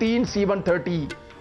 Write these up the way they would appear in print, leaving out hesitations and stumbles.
3 C-130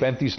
35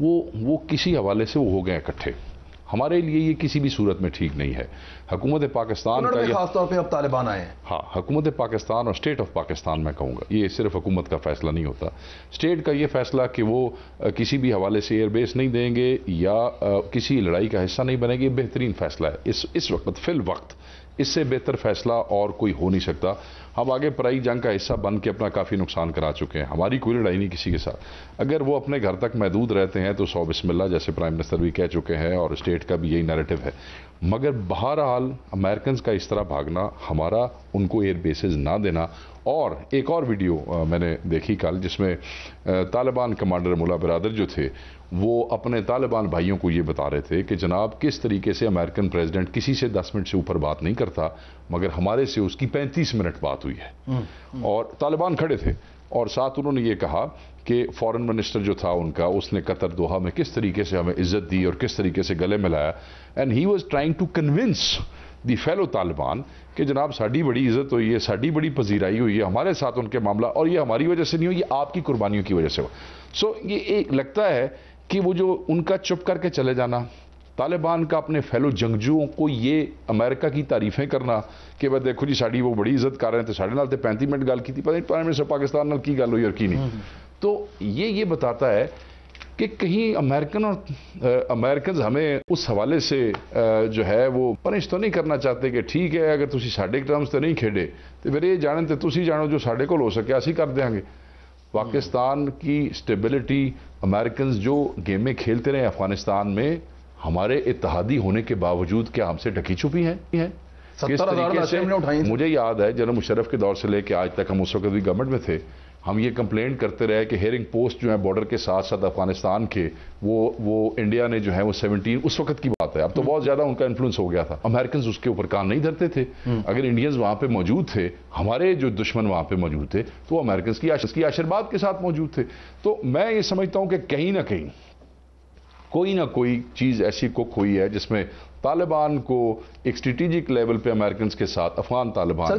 وہ کسی حوالے سے وہ ہو گئے اکٹھے. ہمارے لیے یہ کسی بھی صورت میں ٹھیک نہیں ہے. حکومت پاکستان کا خاص طور پہ اب طالبان آئے ہیں. ہاں, حکومت پاکستان اور اسٹیٹ آف پاکستان میں کہوں گا, یہ صرف حکومت کا فیصلہ نہیں ہوتا. اسٹیٹ کا یہ فیصلہ کہ وہ کسی بھی حوالے سے ایئر بیس نہیں دیں گے یا کسی لڑائی کا حصہ نہیں بنے گے, یہ بہترین فیصلہ ہے اس وقت فی الوقت. اس سے بہتر فیصلہ اور کوئی ہو نہیں سکتا. ہم آگے پرائی جنگ کا حصہ بن کے اپنا کافی نقصان کرا چکے ہیں. ہماری کوئی لڑائی نہیں کسی کے ساتھ. اگر وہ اپنے گھر تک محدود رہتے ہیں تو سو بسم اللہ, جیسے پرائم منسٹر بھی کہہ چکے ہیں, اور اسٹیٹ کا بھی یہی نیریٹو ہے. مگر بہرحال امریکنز کا اس طرح بھاگنا, ہمارا ان کو ایئر بیسز نہ دینا. اور ایک اور ویڈیو میں نے دیکھی کل جس میں طالبان کمانڈر ملا برادر جو تھے وہ اپنے طالبان بھائیوں کو یہ بتا رہے تھے کہ جناب کس طریقے سے امریکن پریزیڈنٹ کسی سے 10 منٹ سے اوپر بات نہیں کرتا, مگر ہمارے سے اس کی 35 منٹ بات ہوئی ہے. اور طالبان کھڑے تھے, اور ساتھ انہوں نے یہ کہا کہ فارن منسٹر جو تھا ان کا, اس نے قطر دوحہ میں کس طریقے سے ہمیں عزت دی اور کس طریقے سے گلے ملایا. And he was trying to convince the fellow Taliban کہ جناب ساڑی بڑی عزت ہوئی ہے, ساڑی بڑی پذیرائی ہوئی ہے ہمارے ساتھ ان کے معاملہ, اور یہ ہماری وجہ سے نہیں ہو, یہ آپ کی قربانیوں کی وجہ سے ہو. سو یہ ایک لگتا ہے کہ وہ جو ان کا چپ کر کے چلے جانا, طالبان کا اپنے فیلو جنگجوؤں کو یہ امریکہ کی تعریفیں کرنا کہ بھائی دیکھو جی ساڑی وہ بڑی عزت کر رہے تھے, ساڑھے نال تے 35 منٹ گل کی تھی, پتہ نہیں پرائم منسٹر پاکستان نال کی گل ہوئی اور کی نہیں. تو یہ بتاتا ہے کہ کہیں امریکنز ہمیں اس حوالے سے جو ہے وہ پنش تو نہیں کرنا چاہتے کہ ٹھیک ہے اگر تسی ساڈے ٹرمز تے نہیں کھیڈے تو پھر یہ جانن تے تسی جانو جو ساڈے کول ہو سکے اسی کر دیں گے. پاکستان کی سٹیبلٹی, امریکنز جو گیمیں کھیلتے رہے افغانستان میں, ہمارے اتحادی ہونے کے باوجود کیا ہم سے ڈھکی چھپی ہیں؟ کس طریقے سے مجھے یاد ہے جنرل مشرف کے دور سے لے کے آج تک, ہم اس وقت بھی گورنمنٹ میں تھے, ہم یہ کمپلینٹ کرتے رہے کہ ہیئرنگ پوسٹ جو ہیں بارڈر کے ساتھ ساتھ افغانستان کے وہ انڈیا نے جو ہے وہ 17 اس وقت کی بات ہے, اب تو بہت زیادہ ان کا انفلوئنس ہو گیا تھا. امریکنز اس کے اوپر کان نہیں دھرتے تھے. اگر انڈینز وہاں پہ موجود تھے, ہمارے جو دشمن وہاں پہ موجود تھے, تو وہ امریکنز کی آشیرواد کے ساتھ موجود تھے. تو میں یہ سمجھتا ہوں کہ کہیں نہ کہیں کوئی نہ کوئی چیز ایسی کوک ہوئی ہے جس میں طالبان کو ایک اسٹریٹجک لیول پہ امریکنز کے ساتھ افغان طالبان.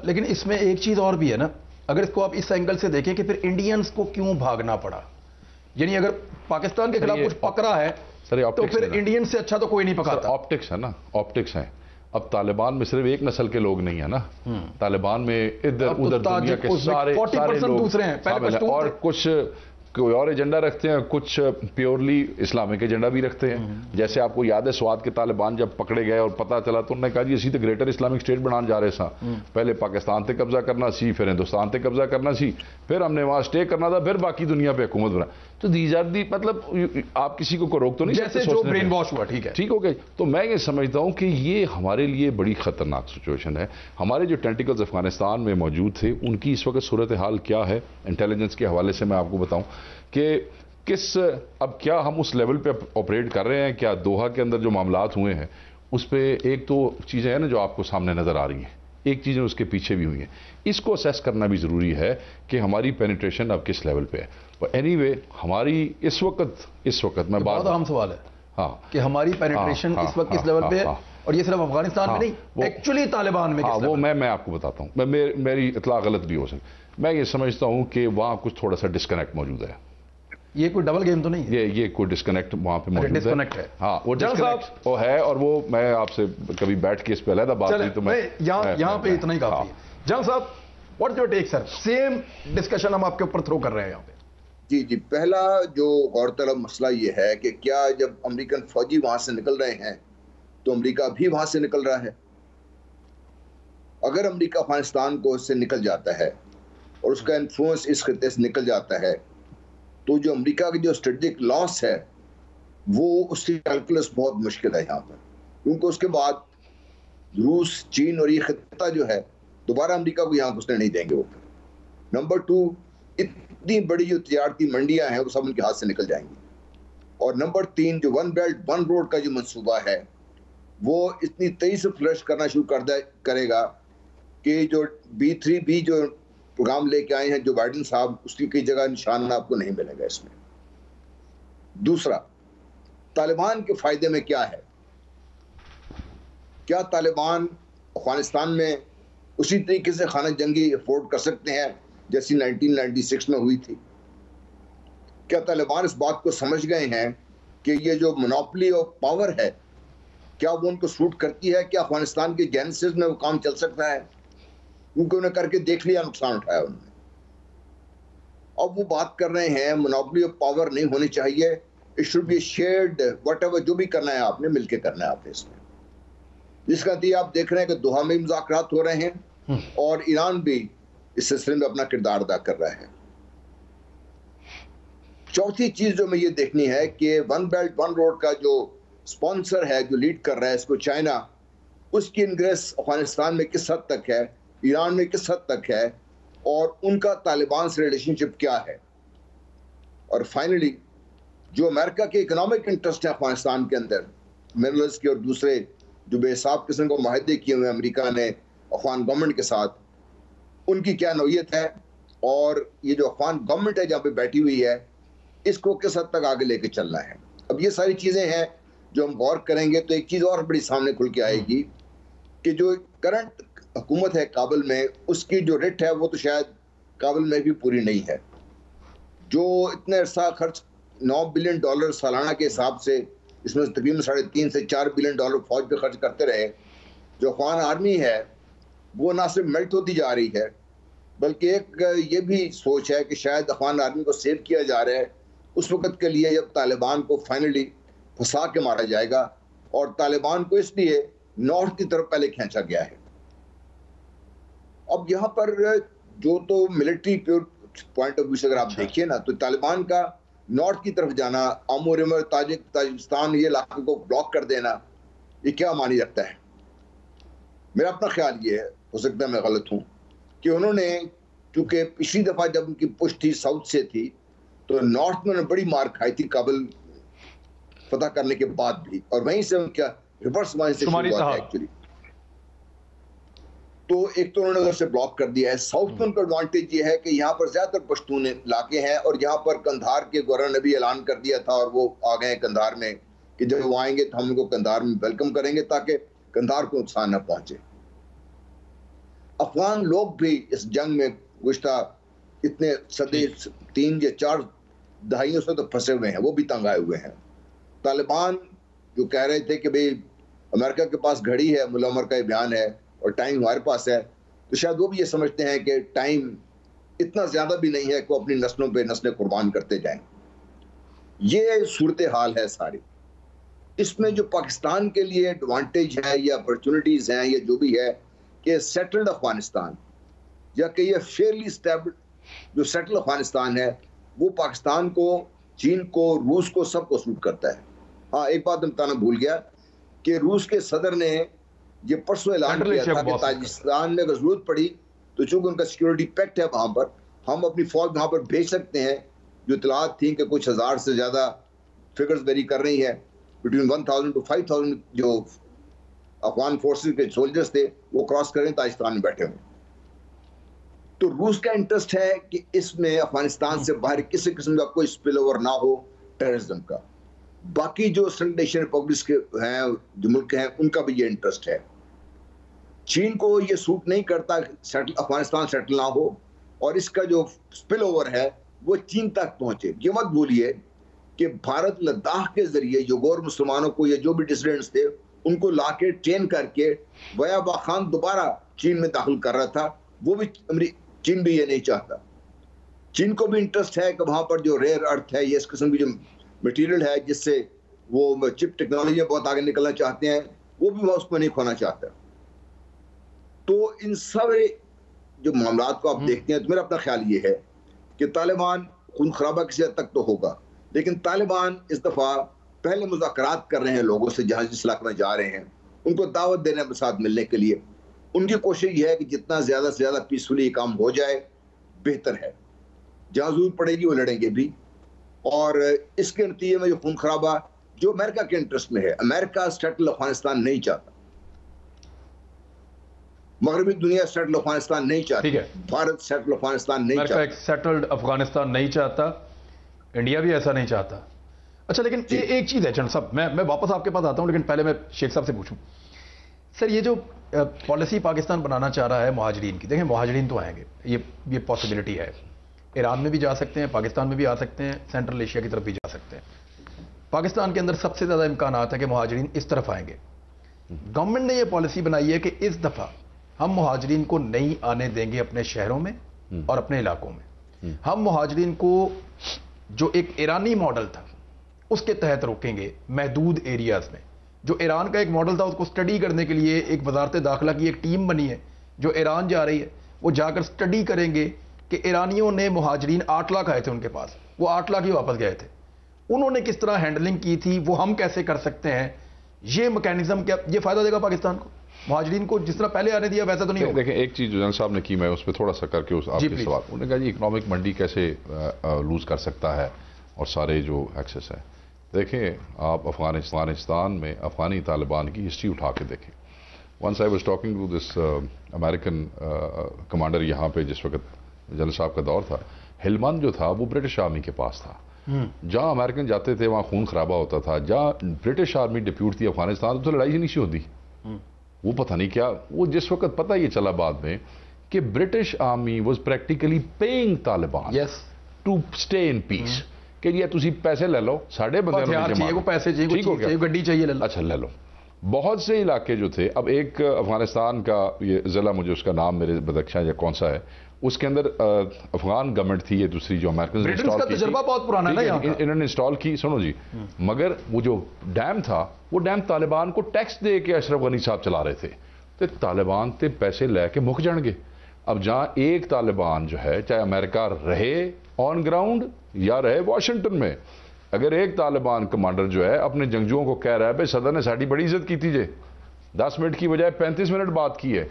لیکن اس میں ایک چیز اور بھی ہے نا, اگر اس کو آپ اس اینگل سے دیکھیں کہ پھر انڈینز کو کیوں بھاگنا پڑا, یعنی اگر پاکستان کے خلاف کچھ پکڑا ہے تو پھر انڈین سے اچھا تو کوئی نہیں پکڑتا. آپٹکس ہے نا, آپٹکس ہیں. اب طالبان میں صرف ایک نسل کے لوگ نہیں ہیں نا, طالبان میں ادھر ادھر دنیا کے سارے لوگ دوسرے ہیں, اور کچھ کوئی اور ایجنڈا رکھتے ہیں, کچھ پیورلی اسلامک ایجنڈا بھی رکھتے ہیں. جیسے آپ کو یاد ہے سوات کے طالبان جب پکڑے گئے اور پتہ چلا تو انہوں نے کہا جی اسی تو گریٹر اسلامک اسٹیٹ بنان جا رہے سا, پہلے پاکستان تے قبضہ کرنا سی, پھر ہندوستان تے قبضہ کرنا سی, پھر ہم نے وہاں سٹے کرنا تھا, پھر باقی دنیا پہ حکومت بنا. تو دیز آر دی, مطلب آپ کسی کو روک تو نہیں جیسے جو برین واش ہوا, ٹھیک ہے ٹھیک ہو گئی. تو میں یہ سمجھتا ہوں کہ یہ ہمارے لیے بڑی خطرناک سچویشن ہے. ہمارے جو ٹینٹیکلز افغانستان میں موجود تھے ان کی اس وقت صورتحال کیا ہے انٹیلیجنس کے حوالے سے میں آپ کو بتاؤں کہ اب کیا ہم اس لیول پہ آپریٹ کر رہے ہیں, کیا دوحہ کے اندر جو معاملات ہوئے ہیں اس پہ ایک تو چیزیں ہیں نا جو آپ کو سامنے نظر آ رہی ہیں, ایک چیزیں اس کے پیچھے بھی ہوئی ہیں. اس کو اسیس کرنا بھی ضروری ہے کہ ہماری پینیٹریشن اب کس لیول پہ ہے. اینی وے ہماری اس وقت میں بہت اہم سوال ہے ہاں کہ ہماری پینیٹریشن اس وقت کس لیول پہ ہے, اور یہ صرف افغانستان میں نہیں ایکچولی طالبان میں. وہ میں آپ کو بتاتا ہوں, میری اطلاع غلط بھی ہو سکتی. میں یہ سمجھتا ہوں کہ وہاں کچھ تھوڑا سا ڈسکنیکٹ موجود ہے. یہ کوئی ڈبل گیم تو نہیں ہے, یہ کوئی ڈسکنیکٹ وہاں پہ موجود ہے. ہاں وہ ڈسکنیکٹ وہ ہے, اور وہ میں آپ سے کبھی بیٹھ کے اس پہ علیحدہ بات ہوئی تو میں یہاں پہ اتنا ہی کافی ہے. جنگ صاحب what your take sir, same discussion ہم آپ کے اوپر تھرو کر رہے ہیں یہاں پہ. جی پہلا جو غور طلب مسئلہ یہ ہے کہ کیا جب امریکن فوجی وہاں سے نکل رہے ہیں تو امریکہ بھی وہاں سے نکل رہا ہے. اگر امریکہ افغانستان کو اس سے نکل جاتا ہے اور اس کا انفلوئنس اس خطے سے نکل جاتا ہے تو جو امریکہ کی جو اسٹریٹجک لاس ہے وہ اس کی کیلکولس بہت مشکل ہے یہاں پر, کیونکہ اس کے بعد روس, چین اور یہ خطہ جو ہے دوبارہ امریکہ کو یہاں گھسنے نہیں دیں گے. وہ نمبر 2, اتنی بڑی جو تجارتی منڈیاں ہیں وہ سب ان کے ہاتھ سے نکل جائیں گی. اور نمبر 3, جو ون بیلٹ ون روڈ کا جو منصوبہ ہے وہ اتنی تیزی سے فلش کرنا شروع کرے گا کہ جو B3B جو پروگرام لے کے آئے ہیں جو بائیڈن صاحب, اس کی کئی جگہ نشان آپ کو نہیں ملے گا اس میں. دوسرا, طالبان کے فائدے میں کیا ہے؟ کیا طالبان افغانستان میں اسی طریقے سے خانہ جنگی افورڈ کر سکتے ہیں جیسی 1996 میں ہوئی تھی؟ کیا طالبان اس بات کو سمجھ گئے ہیں کہ یہ جو منوپلی آف پاور ہے کیا وہ ان کو سوٹ کرتی ہے؟ کیا افغانستان کے جینسز میں وہ کام چل سکتا ہے؟ کیونکہ انہیں کر کے دیکھ لیا، نقصان اٹھایا انہوں نے. اب وہ بات کر رہے ہیں منوپلی آف پاور نہیں ہونی چاہیے، it should be shared, whatever جو بھی کرنا ہے آپ نے مل کے کرنا ہے آپ نے اس میں. جس کا نتیجہ آپ دیکھ رہے ہیں کہ دوحہ میں مذاکرات ہو رہے ہیں اور ایران بھی اس سلسلے میں اپنا کردار ادا کر رہا ہے. چوتھی چیز جو میں یہ دیکھنی ہے کہ ون بیلٹ ون روڈ کا جو سپانسر ہے، جو لیڈ کر رہا ہے اس کو چائنا، اس کی انگریس افغانستان میں کس حد تک ہے، ایران میں کس حد تک ہے، اور ان کا طالبان سے ریلیشن شپ کیا ہے. اور فائنلی جو امریکہ کے اکنامک انٹرسٹ ہے افغانستان کے اندر، منرلز کے اور دوسرے جو بے حساب قسم کو معاہدے کیے ہوئے امریکہ نے افغان گورنمنٹ کے ساتھ، ان کی کیا نوعیت ہے، اور یہ جو افغان گورنمنٹ ہے جہاں پہ بیٹھی ہوئی ہے اس کو کس حد تک آگے لے کے چلنا ہے. اب یہ ساری چیزیں ہیں جو ہم غور کریں گے تو ایک چیز اور بڑی سامنے کھل کے آئے گی کہ جو کرنٹ حکومت ہے کابل میں، اس کی جو ریٹ ہے وہ تو شاید کابل میں بھی پوری نہیں ہے. جو اتنے عرصہ خرچ $9 بلین سالانہ کے حساب سے، اس میں تقریباً 3.5 سے 4 بلین ڈالر فوج پہ خرچ کرتے رہے، جو افغان آرمی ہے وہ نہ صرف میلٹ ہوتی جا رہی ہے بلکہ ایک یہ بھی سوچ ہے کہ شاید افغان آرمی کو سیو کیا جا رہا ہے اس وقت کے لیے جب طالبان کو فائنلی پھنسا کے مارا جائے گا. اور طالبان کو اس لیے نارتھ کی طرف پہلے کھینچا گیا ہے. اب یہاں پر جو تو ملٹری پوائنٹ آف ویو سے اگر آپ دیکھیے نا تو طالبان کا نارتھ کی طرف جانا، آمو ریور، تاجکستان، یہ علاقے کو بلاک کر دینا، یہ کیا معنی رکھتا ہے؟ میرا اپنا خیال یہ ہے، ہو سکتا ہے میں غلط ہوں، کہ انہوں نے چونکہ پچھلی دفعہ جب ان کی پش تھی ساؤتھ سے تھی تو نارتھ میں انہوں نے بڑی مار کھائی تھی کابل فتح کرنے کے بعد بھی، اور وہیں سے ان کا ریورس وہیں سے شروع ہوا تھا ایکچولی. تو ایک تو انہوں نے ادھر سے بلاک کر دیا ہے. ساؤتھ میں ان کا ایڈوانٹیج یہ ہے کہ یہاں پر زیادہ تر پشتون علاقے ہیں اور یہاں پر قندھار کے گورنر نے بھی اعلان کر دیا تھا اور وہ آ گئے ہیں قندھار میں کہ جب وہ آئیں گے تو ہم ان کو قندھار میں ویلکم کریں گے تاکہ قندھار کو نقصان نہ پہنچے. افغان لوگ بھی اس جنگ میں گزشتہ اتنے صدی 3 یا 4 دہائیوں سے تو پھنسے ہوئے ہیں، وہ بھی تنگ آئے ہوئے ہیں. طالبان جو کہہ رہے تھے کہ بھئی امریکہ کے پاس گھڑی ہے، ملا عمر کا یہ بیان ہے، اور ٹائم ہمارے پاس ہے، تو شاید وہ بھی یہ سمجھتے ہیں کہ ٹائم اتنا زیادہ بھی نہیں ہے کہ وہ اپنی نسلوں پہ نسلیں قربان کرتے جائیں. یہ صورتحال ہے ساری. اس میں جو پاکستان کے لیے ایڈوانٹیج ہے یا اپرچونٹیز ہیں یا جو بھی ہے کہ سیٹلڈ افغانستان یا کہ یہ فیئرلی اسٹیبلڈ جو سیٹل افغانستان ہے وہ پاکستان کو، چین کو، روس کو، سب کو سوٹ کرتا ہے. ہاں ایک بات میں بتانا بھول گیا کہ روس کے صدر نے یہ پرسوں اعلان کیا تھا کہ تاجکستان میں اگر ضرورت پڑی تو چونکہ ان کا سیکیورٹی پیکٹ ہے وہاں پر، ہم اپنی فوج وہاں پر بھیج سکتے ہیں. جو اطلاعات تھیں کہ کچھ 1000 سے زیادہ فگرز ویری کر رہی ہیں، بٹوین 1000 to 5000 جو افغان فورسز کے سولجرز تھے وہ کراس کریں تاجکستان میں بیٹھے ہوئے. تو روس کا انٹرسٹ ہے کہ اس میں افغانستان سے باہر کسی قسم کا کوئی سپل اوور نہ ہو ٹیررزم کا. باقی جو سنٹ نیشن ریپبلکس کے ہیں، جو ملک ہیں، ان کا بھی یہ انٹرسٹ ہے. چین کو یہ سوٹ نہیں کرتا افغانستان سیٹل نہ ہو اور اس کا جو سپل اوور ہے وہ چین تک پہنچے. یہ مت بھولیے کہ بھارت لداخ کے ذریعے جو غور مسلمانوں کو یا جو بھی ڈسیڈنٹس تھے ان کو لا کے ٹرین کر کے ویا باخان دوبارہ چین میں داخل کر رہا تھا. وہ بھی چین بھی یہ نہیں چاہتا. چین کو بھی انٹرسٹ ہے کہ وہاں پر جو ریئر ارتھ ہے، یہ اس قسم کی جو مٹیریل ہے جس سے وہ چپ ٹیکنالوجی میں بہت آگے نکلنا چاہتے ہیں، وہ بھی وہ اس کو نہیں کھونا چاہتا. تو ان سب جو معاملات کو آپ دیکھتے ہیں تو میرا اپنا خیال یہ ہے کہ طالبان خون خرابہ کسی حد تک تو ہوگا، لیکن طالبان اس دفعہ پہلے مذاکرات کر رہے ہیں لوگوں سے جہاں جس علاقے میں جا رہے ہیں، ان کو دعوت دینے کے ساتھ ملنے کے لیے. ان کی کوشش یہ ہے کہ جتنا زیادہ سے زیادہ پیسفلی یہ کام ہو جائے بہتر ہے. جہاں ضرورت پڑے گی وہ لڑیں گے بھی. اور اس کے نتیجے میں جو خون خرابہ جو امریکہ کے انٹرسٹ میں ہے، امریکہ سیٹل افغانستان نہیں چاہتا، مغربی دنیا سیٹل افغانستان نہیں چاہتی، بھارت سیٹل افغانستان نہیں چاہتا، امریکہ ایک سیٹلڈ افغانستان نہیں چاہتا، انڈیا بھی ایسا نہیں چاہتا. اچھا لیکن ایک چیز ہے چند صاحب، میں واپس آپ کے پاس آتا ہوں لیکن پہلے میں شیخ صاحب سے پوچھوں سر، یہ جو پالیسی پاکستان بنانا چاہ رہا ہے مہاجرین کی، دیکھیں مہاجرین تو آئیں گے، یہ پاسبلٹی ہے، ایران میں بھی جا سکتے ہیں، پاکستان میں بھی آ سکتے ہیں، سینٹرل ایشیا کی طرف بھی جا سکتے ہیں. پاکستان کے اندر سب سے زیادہ امکانات ہیں کہ مہاجرین اس طرف آئیں گے. گورنمنٹ نے یہ پالیسی بنائی ہے کہ اس دفعہ ہم مہاجرین کو نہیں آنے دیں گے اپنے شہروں میں اور اپنے علاقوں میں. ہم مہاجرین کو جو ایک ایرانی ماڈل تھا اس کے تحت روکیں گے محدود ایریاز میں. جو ایران کا ایک ماڈل تھا اس کو سٹڈی کرنے کے لیے ایک وزارت داخلہ کی ایک ٹیم بنی ہے جو ایران جا رہی ہے. وہ جا کر سٹڈی کریں گے کہ ایرانیوں نے مہاجرین 8 لاکھ آئے تھے ان کے پاس، وہ 8 لاکھ ہی واپس گئے تھے. انہوں نے کس طرح ہینڈلنگ کی تھی وہ ہم کیسے کر سکتے ہیں. یہ میکینزم کیا یہ فائدہ دے گا پاکستان کو؟ مہاجرین کو جس طرح پہلے آنے دیا ویسا تو نہیں ہوگا. دیکھیں ایک چیز جو جنرل صاحب نے کی، میں اس پہ تھوڑا سا کر کے آپ کے سوال، انہوں نے کہا جی اکنامک منڈی کیسے لوز کر سکتا ہے اور سارے جو ایکسس ہے. دیکھیں آپ افغانستان میں افغانی طالبان کی ہسٹری اٹھا کے دیکھیں. Once I was talking to this American commander یہاں پہ جس وقت جنرل صاحب کا دور تھا، ہلمند جو تھا وہ برٹش آرمی کے پاس تھا. جہاں امریکن جاتے تھے وہاں خون خرابہ ہوتا تھا. جہاں برٹش آرمی ڈپیوٹ تھی افغانستان تو لڑائی نہیں سی ہوتی. وہ پتہ نہیں کیا، وہ جس وقت پتہ یہ چلا بعد میں کہ British army was practically paying Taliban to stay in peace. کہ یہ تسی پیسے لے لو، ساڑھے بندے پیسے چاہیے، گڈی چاہیے، اچھا لے لو. بہت سے علاقے جو تھے، اب ایک افغانستان کا یہ ضلع، مجھے اس کا نام میرے بدخشاں یا کون سا ہے، اس کے اندر افغان گورنمنٹ تھی، یہ دوسری جو امریکن نے انسٹال کی، تجربہ بہت پرانا ہے نا انہوں نے انسٹال کی. سنو جی، مگر وہ جو ڈیم تھا وہ ڈیم طالبان کو ٹیکس دے کے اشرف غنی صاحب چلا رہے تھے. تو طالبان تے پیسے لے کے مک جان گے. اب جہاں ایک طالبان جو ہے، چاہے امریکہ رہے آن گراؤنڈ یا رہے واشنگٹن میں، اگر ایک طالبان کمانڈر جو ہے اپنے جنگجوؤں کو کہہ رہا ہے بھائی صدر نے ساڑھی بڑی عزت کی تھی جے، 10 منٹ کی بجائے 35 منٹ بات کی ہے،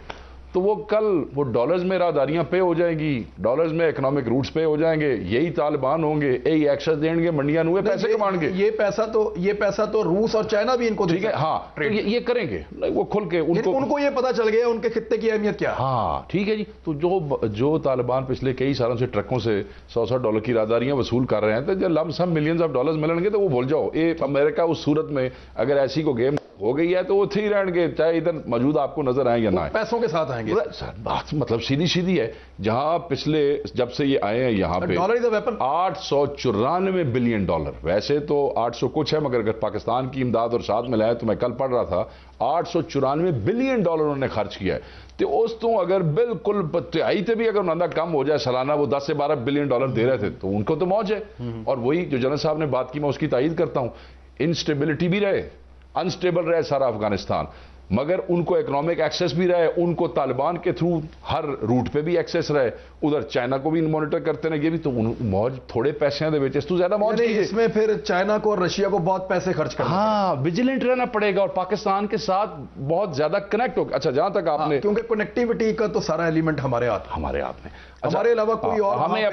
تو وہ کل وہ ڈالرز میں راہداریاں پے ہو جائیں گی، ڈالرز میں اکنامک روٹس پے ہو جائیں گے. یہی طالبان ہوں گے، یہی ایکسس دیں گے، منڈیاں نوے پیسے کمان گے. یہ پیسہ تو روس اور چائنا بھی ان کو ٹھیک ہے. ہاں یہ کریں گے وہ کھل کے، ان کو یہ پتا چل گیا ان کے خطے کی اہمیت کیا. ہاں ٹھیک ہے جی. تو جو طالبان پچھلے کئی سالوں سے ٹرکوں سے $100 کی راہداریاں وصول کر رہے ہیں، تو جب لم سم ملینز آف ڈالرز ملیں گے تو وہ بھول جاؤ. یہ امریکہ اس صورت میں اگر ایسی کو گیم ہو گئی ہے تو وہ تھی رہن گے، چاہے ادھر موجود آپ کو نظر آئیں یا نہ آئیں، پیسوں کے ساتھ آئیں گے. بات مطلب سیدھی ہے. جہاں پچھلے جب سے یہ آئے ہیں یہاں پہ $894 بلین، ویسے تو 800 کچھ ہے، مگر اگر پاکستان کی امداد اور ساتھ ملائے تو میں کل پڑھ رہا تھا $894 بلین انہوں نے خرچ کیا ہے. تو اس تو اگر بالکل تہائی تے بھی اگر انہوں کم ہو جائے سالانہ، وہ 10 سے 12 بلین ڈالر دے رہے تھے، تو ان کو تو موج ہے. اور وہی جو جنرل صاحب نے بات کی میں اس کی تائید کرتا ہوں. انسٹیبلٹی بھی رہے، انسٹیبل رہے سارا افغانستان، مگر ان کو اکنامک ایکسس بھی رہے، ان کو طالبان کے تھرو ہر روٹ پہ بھی ایکسس رہے. ادھر چائنا کو بھی مانیٹر کرتے ہیں، یہ بھی تو موج تھوڑے پیسے دے بیچے تو زیادہ موج نہیں. اس میں پھر چائنا کو اور رشیا کو بہت پیسے خرچ کرنا، ہاں ویجیلنٹ رہنا پڑے گا اور پاکستان کے ساتھ بہت زیادہ کنیکٹ ہو. اچھا جہاں تک آپ نے، کیونکہ کنیکٹیوٹی کا تو سارا ایلیمنٹ ہمارے ہاتھ میں، ہمارے علاوہ کوئی اور. ہمیں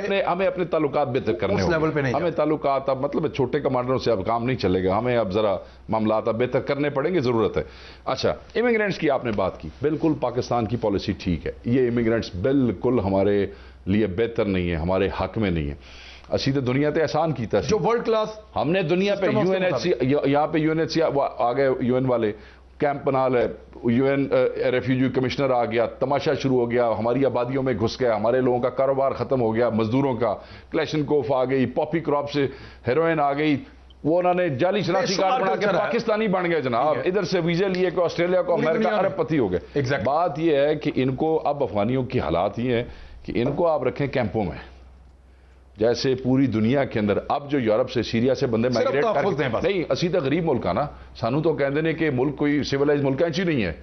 اپنے تعلقات بہتر کرنے ہوں، ہمیں تعلقات اب مطلب چھوٹے کمانڈروں سے اب کام نہیں چلے گا، ہمیں اب ذرا معاملات اب بہتر کرنے پڑیں گے، ضرورت ہے. اچھا امیگرینٹس کی آپ نے بات کی، بالکل پاکستان کی پالیسی ٹھیک ہے. یہ امیگرینٹس بالکل ہمارے لیے بہتر نہیں ہے، ہمارے حق میں نہیں ہے. اسی تو دنیا تے احسان کیتا جو ورلڈ کلاس ہم نے دنیا پہ یہاں پہ UNHCR آ گئے، UN والے کیمپ بنا لے، UN ریفیوجی کمشنر آ گیا، تماشا شروع ہو گیا، ہماری آبادیوں میں گھس گیا، ہمارے لوگوں کا کاروبار ختم ہو گیا، مزدوروں کا کلیشنکوف آ گئی، پاپی کراپ سے ہیروئن آ گئی، وہ انہوں نے جعلی شناختی کارڈ بنا کے پاکستانی بن گئے جناب، ادھر سے ویزے لیے کہ آسٹریلیا کو امریکہ ارب پتی ہو گئے. بات یہ ہے کہ ان کو اب افغانیوں کی حالات یہ ہیں کہ ان کو آپ رکھیں کیمپوں میں، جیسے پوری دنیا کے اندر اب جو یورپ سے سیریا سے بندے مائگریٹ کرتے ہیں. نہیں اسی تو غریب ملک ہے نا، سانو تو کہتے ہیں کہ ملک کوئی سیولائز ملک ایسی نہیں ہے.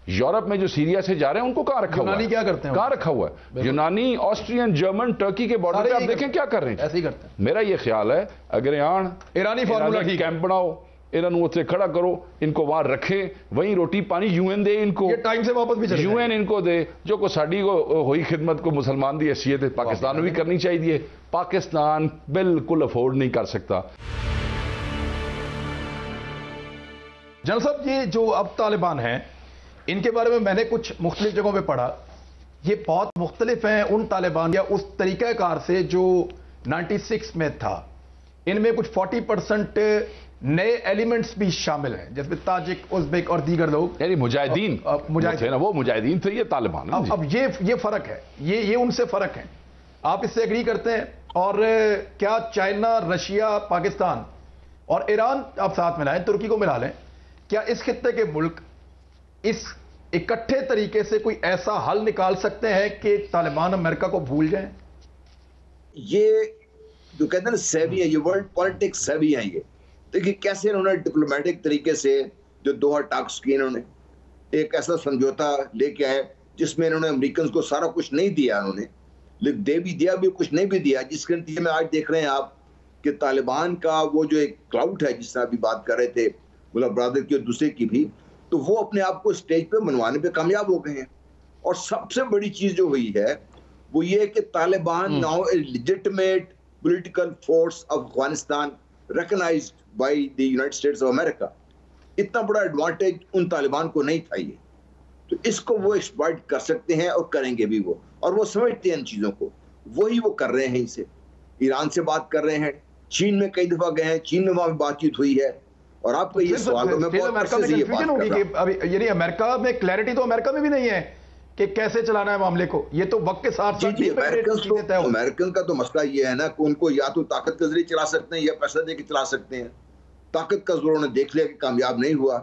یورپ میں جو سیریا سے جا رہے ہیں ان کو کہاں رکھا ہوا ہے؟ کیا کرتے ہیں؟ کہاں رکھا ہوا ہے؟ یونانی، آسٹرین، جرمن، ٹرکی کے بارڈر پہ آپ دیکھیں کیا کر رہے ہیں. ایسے ہی کرتے ہیں. میرا یہ خیال ہے اگر یہاں ایرانی فارمولا کی کیمپ بناؤ، انہوں اتنے کھڑا کرو، ان کو وہاں رکھیں، وہیں روٹی پانی UN دے، ان کو ٹائم سے واپس بھی UN ان کو دے، جو کو ساڑی کو ہوئی خدمت کو مسلمان دی حیثیت ہے پاکستان میں بھی کرنی چاہیے. پاکستان بالکل افورڈ نہیں کر سکتا. جنرل صاحب یہ جو اب طالبان ہیں ان کے بارے میں نے کچھ مختلف جگہوں پہ پڑھا، یہ بہت مختلف ہیں ان طالبان یا اس طریقہ کار سے جو 96 میں تھا. ان میں کچھ 40% نئے ایلیمنٹس بھی شامل ہیں، جس میں تاجک، ازبیک اور دیگر لوگ، یعنی مجاہدین وہ مجاہدین تھے، یہ طالبان. اب یہ فرق ہے، یہ ان سے فرق ہے. آپ اس سے ایگری کرتے ہیں؟ اور کیا چائنا، رشیا، پاکستان اور ایران آپ ساتھ ملائیں، ترکی کو ملا لیں، کیا اس خطے کے ملک اس اکٹھے طریقے سے کوئی ایسا حل نکال سکتے ہیں کہ طالبان امریکہ کو بھول جائیں؟ یہ جو کہتے ہیں نا سیوی ہے، یہ ورلڈ پالیٹکس سیوی ہے. یہ دیکھیے کیسے انہوں نے ڈپلومیٹک طریقے سے جو دوحہ ٹاکس کی، انہوں نے ایک ایسا سمجھوتا لے کے آئے جس میں انہوں نے امریکنز کو سارا کچھ نہیں دیا، انہوں نے دے بھی دیا بھی، کچھ نہیں بھی دیا، جس کے نتیجے میں آج دیکھ رہے ہیں آپ کہ طالبان کا وہ جو ایک کلاؤڈ ہے، جس طرح ابھی بات کر رہے تھے ملا برادر کی اور دوسرے کی بھی، تو وہ اپنے آپ کو اسٹیج پہ منوانے پہ کامیاب ہو گئے ہیں. اور سب سے بڑی چیز جو ہوئی ہے وہ یہ کہ Taliban now a legitimate political force of Afghanistan recognised by the United States of America. اتنا بڑا ایڈوانٹیج ان طالبان کو نہیں تھا یہ، تو اس کو وہ ایکسپلائٹ کر سکتے ہیں اور کریں گے بھی وہ، اور وہ سمجھتے ہیں ان چیزوں کو، وہی وہ کر رہے ہیں. اسے ایران سے بات کر رہے ہیں، چین میں کئی دفعہ گئے ہیں، چین میں وہاں بات چیت ہوئی ہے. اور آپ کا یہ سوال ہے، میں بہت امریکہ میں کنفیوژن ہوگی کہ ابھی یعنی امریکہ میں کلیئرٹی تو امریکہ میں بھی نہیں ہے کہ کیسے چلانا ہے معاملے کو. یہ تو وقت کے ساتھ امریکن کا تو مسئلہ یہ ہے نا کہ ان کو یا تو طاقت کے ذریعے چلا سکتے ہیں یا پیسہ دے کے چلا سکتے ہیں. طاقت کا زور انہیں دیکھ لیا کہ کامیاب نہیں ہوا.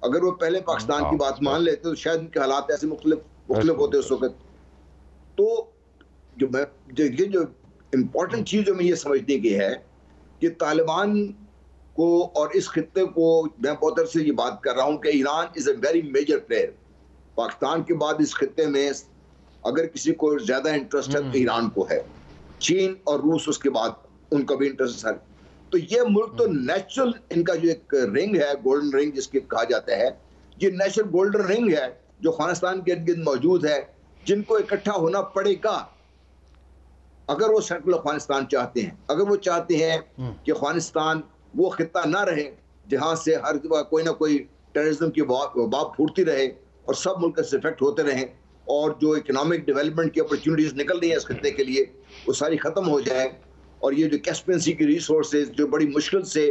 اگر وہ پہلے پاکستان کی بات مان لیتے تو شاید ان کے حالات ایسے مختلف ہوتے اس وقت. تو جو امپورٹنٹ چیز جو میں یہ سمجھنے کی ہے کہ طالبان کو اور اس خطے کو، میں بہت عرصے سے یہ بات کر رہا ہوں کہ Iran is a very major player. Pakistan کے بعد اس خطے میں اگر کسی کو زیادہ انٹرسٹ ہے تو ایران کو ہے. چین اور روس اس کے بعد ان کا بھی انٹرسٹ ہے. تو یہ ملک تو نیچرل، ان کا جو ایک رنگ ہے، گولڈن رنگ جس کے کہا جاتا ہے، یہ نیچرل گولڈن رنگ ہے جو افغانستان کے ارد گرد موجود ہے، جن کو اکٹھا ہونا پڑے گا اگر وہ سیٹل افغانستان چاہتے ہیں. اگر وہ چاہتے ہیں کہ افغانستان وہ خطہ نہ رہے جہاں سے ہر کوئی نہ کوئی ٹیررزم کی وبا پھوٹتی رہے اور سب ملک سے افیکٹ ہوتے رہیں، اور جو اکنامک ڈیولپمنٹ کی اپرچونیٹیز نکل رہی ہیں اس خطے کے لیے وہ ساری ختم ہو جائیں، اور یہ جو کیسپین سی کی ریسورسز جو بڑی مشکل سے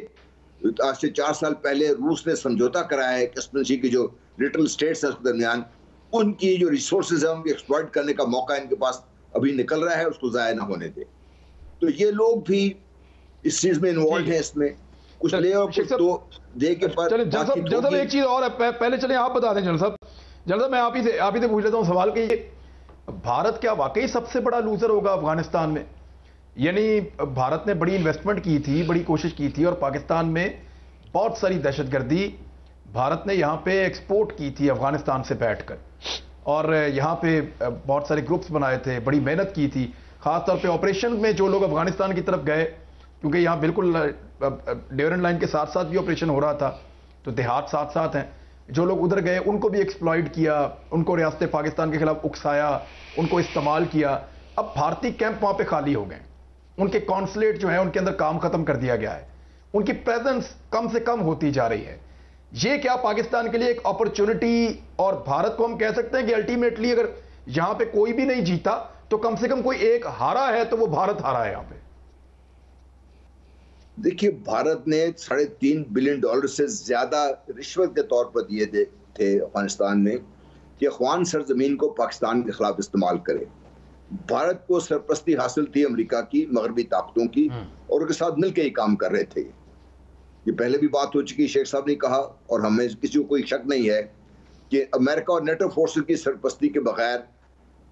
آج سے 4 سال پہلے روس نے سمجھوتا کرایا ہے، کیسپین سی کی جو لٹل اسٹیٹس ہیں اس کے درمیان، ان کی جو ریسورسز ہیں ان کو ایکسپلائٹ کرنے کا موقع ان کے پاس ابھی نکل رہا ہے، اس کو ضائع نہ ہونے دے. تو یہ لوگ بھی اس چیز میں انوالوڈ ہیں، اس میں کچھ لے اور کچھ تو دے کے پر. جنرل صاحب ایک چیز اور ہے، پہلے چلیں آپ بتا دیں. جنرل صاحب میں آپ ہی سے پوچھ لیتا ہوں سوال کہ یہ بھارت کیا واقعی سب سے بڑا لوزر ہوگا افغانستان میں؟ یعنی بھارت نے بڑی انویسٹمنٹ کی تھی، بڑی کوشش کی تھی، اور پاکستان میں بہت ساری دہشت گردی بھارت نے یہاں پہ ایکسپورٹ کی تھی افغانستان سے بیٹھ کر، اور یہاں پہ بہت سارے گروپس بنائے تھے، بڑی محنت کی تھی. خاص طور پہ آپریشن میں جو لوگ افغانستان کی طرف گئے، کیونکہ یہاں بالکل ڈیورنٹ لائن کے ساتھ ساتھ بھی آپریشن ہو رہا تھا تو دیہات ساتھ ساتھ ہیں، جو لوگ ادھر گئے ان کو بھی ایکسپلائٹ کیا، ان کو ریاست پاکستان کے خلاف اکسایا، ان کو استعمال کیا. اب بھارتی کیمپ وہاں پہ خالی ہو گئے، ان کے کانسلیٹ جو ہیں ان کے اندر کام ختم کر دیا گیا ہے، ان کی پریزنس کم سے کم ہوتی جا رہی ہے. یہ کیا پاکستان کے لیے ایک اپرچونٹی، اور بھارت کو ہم کہہ سکتے ہیں کہ الٹیمیٹلی اگر یہاں پہ کوئی بھی نہیں جیتا تو کم سے کم کوئی ایک ہارا ہے تو وہ بھارت ہارا ہے یہاں پہ؟ دیکھیے بھارت نے $3.5 بلین سے زیادہ رشوت کے طور پر دیے تھے افغانستان میں کہ افغان سرزمین کو پاکستان کے خلاف استعمال کرے. بھارت کو سرپرستی حاصل تھی امریکہ کی، مغربی طاقتوں کی، اور ان کے ساتھ مل کے ہی کام کر رہے تھے. یہ پہلے بھی بات ہو چکی، شیخ صاحب نے کہا، اور ہمیں کسی کو کوئی شک نہیں ہے کہ امریکہ اور نیٹو فورسز کی سرپرستی کے بغیر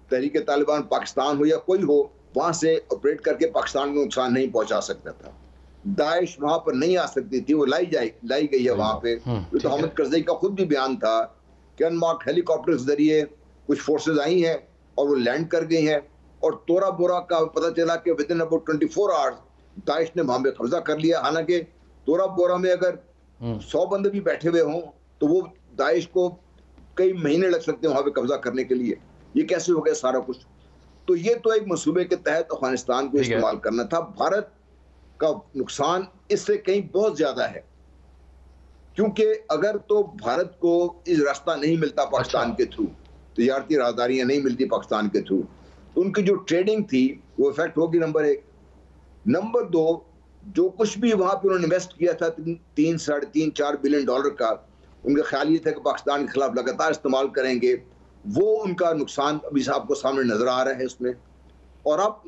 تحریک طالبان پاکستان ہو یا کوئی ہو وہاں سے آپریٹ کر کے پاکستان کو نقصان نہیں پہنچا سکتا تھا. داعش وہاں پر نہیں آ سکتی تھی، وہ لائی گئی ہے وہاں پہ. تو حامد کرزئی کا خود بھی بیان تھا کہ ان مارک ہیلی کاپٹر کے ذریعے کچھ فورسز آئی ہیں اور وہ لینڈ کر گئی ہیں، اور تورا بورا کا پتہ چلا کہ ودن اباؤٹ 24 آورز داعش نے وہاں پہ قبضہ کر لیا. حالانکہ تورا بورا میں اگر 100 بندے بھی بیٹھے ہوئے ہوں تو وہ داعش کو کئی مہینے لگ سکتے ہیں وہاں پہ قبضہ کرنے کے لیے. یہ کیسے ہو گیا سارا کچھ؟ تو یہ تو ایک منصوبے کے تحت افغانستان کو استعمال کرنا تھا. بھارت کا نقصان اس سے کہیں بہت زیادہ ہے، کیونکہ اگر تو بھارت کو اس راستہ نہیں ملتا پاکستان کے تھرو، تجارتی راہداریاں نہیں ملتی پاکستان کے تھرو، تو ان کی جو ٹریڈنگ تھی وہ افیکٹ ہوگی، نمبر 1. نمبر 2، جو کچھ بھی وہاں پہ انہوں نے انویسٹ کیا تھا $3-4 بلین کا، ان کا خیال یہ تھا کہ پاکستان کے خلاف لگاتار استعمال کریں گے، وہ ان کا نقصان ابھی آپ کو سامنے نظر آ رہا ہے اس میں. اور اب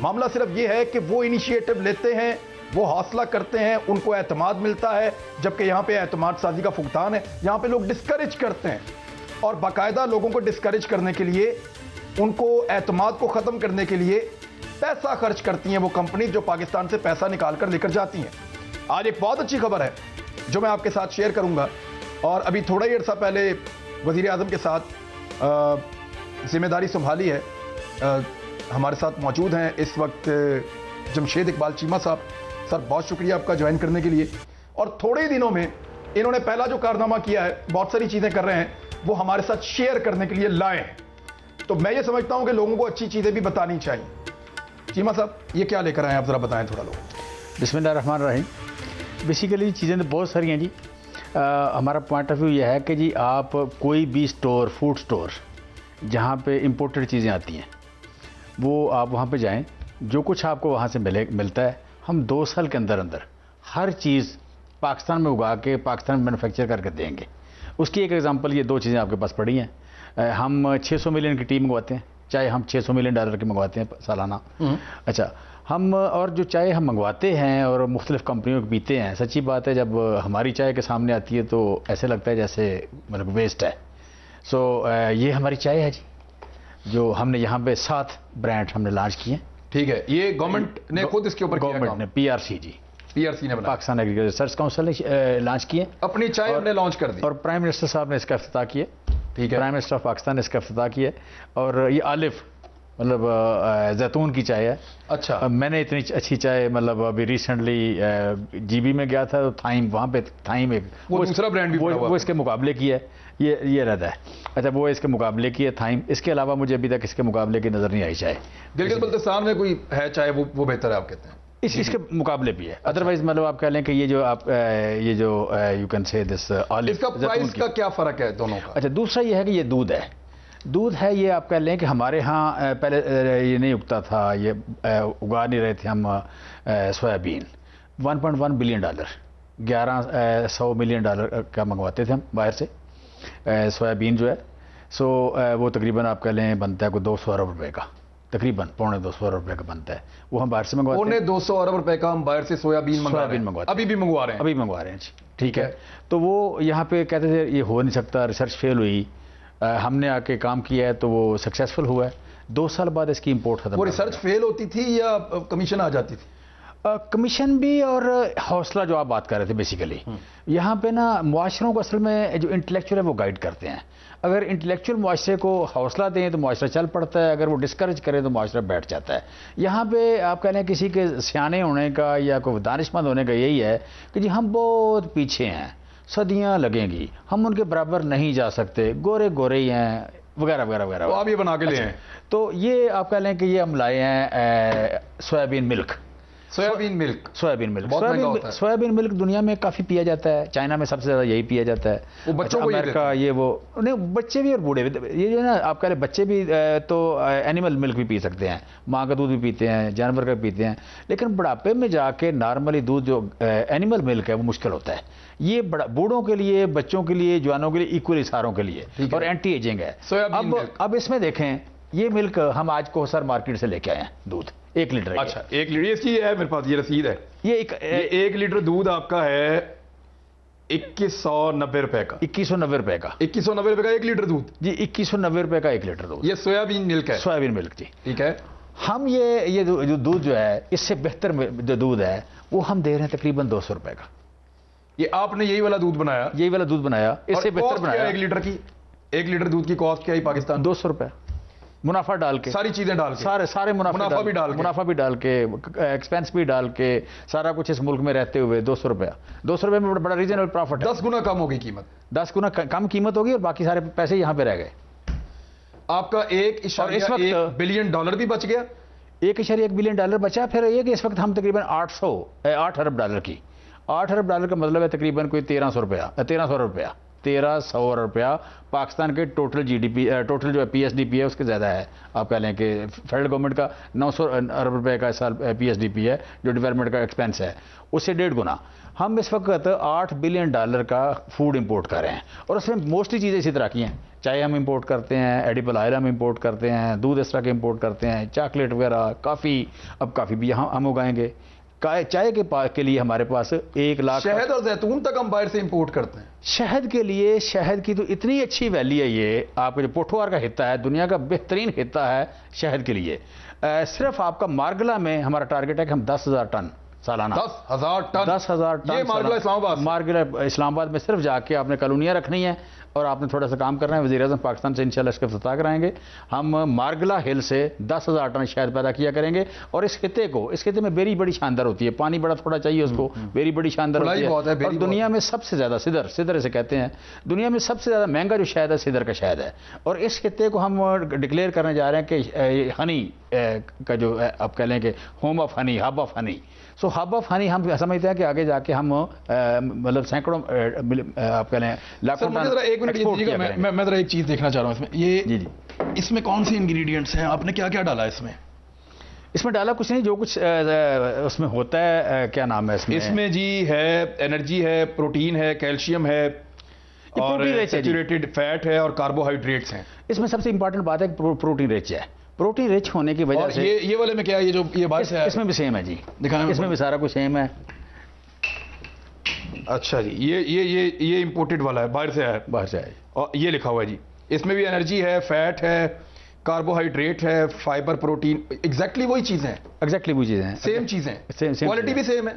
معاملہ صرف یہ ہے کہ وہ انیشیٹو لیتے ہیں، وہ حوصلہ کرتے ہیں، ان کو اعتماد ملتا ہے، جبکہ یہاں پہ اعتماد سازی کا فقدان ہے. یہاں پہ لوگ ڈسکریج کرتے ہیں، اور باقاعدہ لوگوں کو ڈسکریج کرنے کے لیے، ان کو اعتماد کو ختم کرنے کے لیے پیسہ خرچ کرتی ہیں وہ کمپنی جو پاکستان سے پیسہ نکال کر لے کر جاتی ہیں. آج ایک بہت اچھی خبر ہے جو میں آپ کے ساتھ شیئر کروں گا، اور ابھی تھوڑا ہی عرصہ پہلے وزیر اعظم کے ساتھ ذمہ داری سنبھالی ہے. ہمارے ساتھ موجود ہیں اس وقت جمشید اقبال چیمہ صاحب. سر بہت شکریہ آپ کا جوائن کرنے کے لیے. اور تھوڑے ہی دنوں میں انہوں نے پہلا جو کارنامہ کیا ہے، بہت ساری چیزیں کر رہے ہیں، وہ ہمارے ساتھ شیئر کرنے کے لیے لائے ہیں. تو میں یہ سمجھتا ہوں کہ لوگوں کو اچھی چیزیں بھی بتانی چاہیے. چیمہ صاحب یہ کیا لے کر آئے ہیں، آپ ذرا بتائیں تھوڑا لوگوں. بسم اللہ الرحمن الرحیم. بیسیکلی چیزیں تو بہت ساری ہیں جی. ہمارا پوائنٹ آف ویو یہ ہے کہ جی آپ کوئی بھی سٹور، فوڈ سٹور جہاں پہ امپورٹڈ چیزیں آتی ہیں، وہ آپ وہاں پہ جائیں، جو کچھ آپ کو وہاں سے ملتا ہے، ہم 2 سال کے اندر ہر چیز پاکستان میں اگا کے پاکستان میں مینوفیکچر کر کے دیں گے. اس کی ایک ایگزامپل یہ 2 چیزیں آپ کے پاس پڑی ہیں. ہم 600 ملین کی ٹیم منگواتے ہیں، چائے ہم 600 ملین ڈالر کی منگواتے ہیں سالانہ. اچھا، ہم اور جو چائے ہم منگواتے ہیں اور مختلف کمپنیوں کی پیتے ہیں، سچی بات ہے جب ہماری چائے کے سامنے آتی ہے تو ایسے لگتا ہے جیسے مطلب ویسٹ ہے. سو یہ ہماری چائے ہے جی، جو ہم نے یہاں پہ 7 برانڈ ہم نے لانچ کیے ہیں. ٹھیک ہے، یہ گورنمنٹ نے خود اس کے اوپر کیا؟ گورنمنٹ نے PRC جی، PRC نے بنایا، پاکستان ایگریکلچر ریسرچ کونسل نے لانچ کیے اپنی چائے ہم نے لانچ کر دی، اور پرائم منسٹر صاحب نے اس کا افتتاح کیا. ٹھیک ہے، پرائم منسٹر آف پاکستان نے اس کا افتتاح کیا. اور یہ آلف مطلب زیتون کی چائے ہے. اچھا، میں نے اتنی اچھی چائے مطلب ابھی ریسنٹلی GB میں گیا تھا، تھائم، وہاں پہ تھائم ایک وہ دوسرا برانڈ بھی وہ اس کے مقابلے کی ہے، یہ رہتا ہے. اچھا، وہ اس کے مقابلے کی ہے تھائم. اس کے علاوہ مجھے ابھی تک اس کے مقابلے کی نظر نہیں آئی چائے. گلگت بلتستان میں کوئی ہے چائے وہ بہتر ہے آپ کہتے ہیں؟ اس کے مقابلے بھی ہے. ادروائز مطلب آپ کہہ لیں کہ یہ جو یو کین سے دس آلو، اس کا پرائس کا کیا فرق ہے دونوں کا؟ اچھا، دوسرا یہ ہے کہ یہ دودھ ہے. یہ آپ کہہ لیں کہ ہمارے ہاں پہلے یہ نہیں اگتا تھا، یہ اگا نہیں رہے تھے ہم سویابین. $1.1 بلین 1100 ملین ڈالر کا منگواتے تھے ہم باہر سے سویابین جو ہے. سو وہ تقریباً آپ کہہ لیں بنتا ہے کوئی 200 ارب روپے کا، تقریباً 250 ارب روپے کا بنتا ہے. وہ ہم باہر سے منگواتے ہیں. 200 ارب روپے کا ہم باہر سے سویابین منگواتے ہیں، ابھی بھی منگوا رہے ہیں جی. ٹھیک ہے. تو وہ یہاں پہ کہتے تھے یہ ہو نہیں سکتا، ریسرچ فیل ہوئی. ہم نے آ کے کام کیا ہے تو وہ سکسیسفل ہوا ہے. 2 سال بعد اس کی امپورٹ ختم. وہ ریسرچ فیل ہوتی تھی یا کمیشن آ جاتی تھی؟ کمیشن بھی اور حوصلہ جو آپ بات کر رہے تھے بیسیکلی. یہاں پہ نا معاشروں کو اصل میں جو انٹلیکچوئل ہے وہ گائیڈ کرتے ہیں. اگر انٹلیکچوئل معاشرے کو حوصلہ دیں تو معاشرہ چل پڑتا ہے، اگر وہ ڈسکریج کریں تو معاشرہ بیٹھ جاتا ہے. یہاں پہ آپ کہہ لیں کسی کے سیانے ہونے کا یا کوئی دانش مند ہونے کا یہی ہے کہ جی ہم بہت پیچھے ہیں، صدیاں لگیں گی، ہم ان کے برابر نہیں جا سکتے، گورے ہی ہیں وغیرہ وغیرہ وغیرہ. آپ یہ بنا کے لے ہیں. تو یہ آپ کہہ لیں کہ یہ ہم لائے ہیں سویابین ملک. سویابین ملک دنیا میں کافی پیا جاتا ہے. چائنا میں سب سے زیادہ یہی پیا جاتا ہے. وہ بچوں کو امریکہ یہ وہ نہیں، بچے بھی اور بوڑھے بھی. یہ جو ہے نا آپ کہہ رہے بچے بھی تو اینیمل ملک بھی پی سکتے ہیں، ماں کا دودھ بھی پیتے ہیں، جانور کا بھی پیتے ہیں. لیکن بڑھاپے میں جا کے نارملی دودھ جو اینیمل ملک ہے وہ مشکل ہوتا ہے. یہ بوڑھوں کے لیے، بچوں کے لیے، جوانوں کے لیے ایکولی ساروں کے لیے اور اینٹی ایجنگ ہے. اب اس میں دیکھیں یہ ملک ہم آج کوثر مارکیٹ سے لے کے آئے ہیں دودھ 1 لیٹر. اچھا 1 لیٹر اس کی ہے میرے پاس، یہ رسید ہے. یہ 1 لیٹر دودھ آپ کا ہے 2190 روپے کا. 2190 روپے کا 1 لیٹر دودھ جی. 2190 روپے کا 1 لیٹر دودھ. یہ سویابین ملک ہے. سویابین ملک جی. ٹھیک ہے. ہم یہ جو دودھ جو ہے اس سے بہتر جو دودھ ہے وہ ہم دے رہے ہیں تقریباً 200 روپے کا. یہ آپ نے یہی والا دودھ بنایا، اس سے بہتر بنایا. 1 لیٹر کی 1 لیٹر دودھ کی کاسٹ کیا ہے پاکستان؟ 200 روپے. منافع ڈال کے، ساری چیزیں ڈال کے، سارے منافع بھی ڈال کے، ایکسپینس بھی ڈال کے، سارا کچھ اس ملک میں رہتے ہوئے 200 روپے. 200 روپے میں بڑا ریزنیبل پروفٹ ہے. 10 گنا کم ہوگی قیمت. 10 گنا کم قیمت ہوگی اور باقی سارے پیسے یہاں پہ رہ گئے. آپ کا 1.1 بلین ڈالر بھی بچ گیا. 1.1 بلین ڈالر بچا. پھر یہ کہ اس وقت ہم تقریباً 8 ارب ڈالر کی، 8 ارب ڈالر کا مطلب ہے تقریباً کوئی 1300 روپیہ 1300 روپیہ پاکستان کے total G D P, total جو پی ایس ڈی پی ہے اس کے زیادہ ہے. آپ کہہ لیں کہ فیڈرل گورنمنٹ کا 900 ارب روپے کا اس سال پی ایس ڈی پی ہے جو ڈیولپمنٹ کا ایکسپینس ہے، اس سے 1.5 گنا. ہم اس وقت $8 بلین کا فوڈ امپورٹ کر رہے ہیں، اور اس میں موسٹلی چیزیں اسی طرح کی ہیں. چائے ہم امپورٹ کرتے ہیں، ایڈیبل آئل ہم امپورٹ کرتے ہیں، دودھ اس طرح کے امپورٹ کرتے ہیں، چاکلیٹ وغیرہ، کافی. اب کافی بھی ہم اگائیں گے. چائے کے لیے ہمارے پاس 1 لاکھ. شہد اور زیتون تک ہم باہر سے امپورٹ کرتے ہیں. شہد کے لیے، شہد کی تو اتنی اچھی ویلی ہے. یہ آپ کا جو پوٹھوار کا خطہ ہے دنیا کا بہترین خطہ ہے شہد کے لیے. صرف آپ کا مارگلہ میں ہمارا ٹارگٹ ہے کہ ہم 10,000 ٹن سالانہ. 10,000 ٹن. 10,000 ٹن. یہ مارگلہ اسلام آباد. مارگلہ اسلام آباد میں صرف جا کے آپ نے کالونیاں رکھنی ہیں اور آپ نے تھوڑا سا کام کرنا ہے. وزیر اعظم پاکستان سے انشاءاللہ اس کا افتتاح کرائیں گے. ہم مارگلہ ہل سے 10,000 ٹن شہد پیدا کیا کریں گے. اور اس خطے میں بیری بڑی شاندار ہوتی ہے، پانی بڑا تھوڑا چاہیے اس کو، بیری بڑی شاندار ہوتی ہے. اور دنیا میں سب سے زیادہ سدر اسے کہتے ہیں، دنیا میں سب سے زیادہ مہنگا جو شہد ہے سدر کا شہد ہے. اور اس خطے کو ہم ڈکلیئر کرنے جا رہے ہیں کہ ہنی کا جو آپ کہہ لیں کہ home of honey, hub of honey. So hub of honey ہم سمجھتے ہیں کہ آگے جا کے ہم مطلب سینکڑوں آپ کہہ لیں لاکھوں ٹن. میں ذرا ایک چیز دیکھنا چاہ رہا ہوں اس میں. یہ اس میں کون سی انگریڈینٹس ہیں؟ آپ نے کیا کیا ڈالا اس میں؟ اس میں ڈالا کچھ نہیں، جو کچھ اس میں ہوتا ہے. کیا نام ہے اس میں؟ جی ہے انرجی ہے، پروٹین ہے، کیلشیم ہے، اور سیچوریٹڈ فیٹ ہے، اور کاربوہائیڈریٹس ہیں. اس میں سب سے امپورٹنٹ بات ہے کہ پروٹین رچ ہے. پروٹین رچ ہونے کی وجہ سے یہ والے میں کیا، یہ جو یہ باہر سے ہے اس میں بھی سیم ہے. جی دکھائیں، اس میں بھی سارا کچھ سیم ہے. اچھا جی، یہ امپورٹڈ والا ہے، باہر سے ہے. باہر سے ہے. اور یہ لکھا ہوا ہے جی، اس میں بھی انرجی ہے، فیٹ ہے، کاربوہائیڈریٹ ہے، فائبر، پروٹین. ایگزیکٹلی وہی چیزیں ہیں. ایگزیکٹلی وہی چیزیں ہیں. سیم چیزیں. کوالٹی بھی سیم ہے.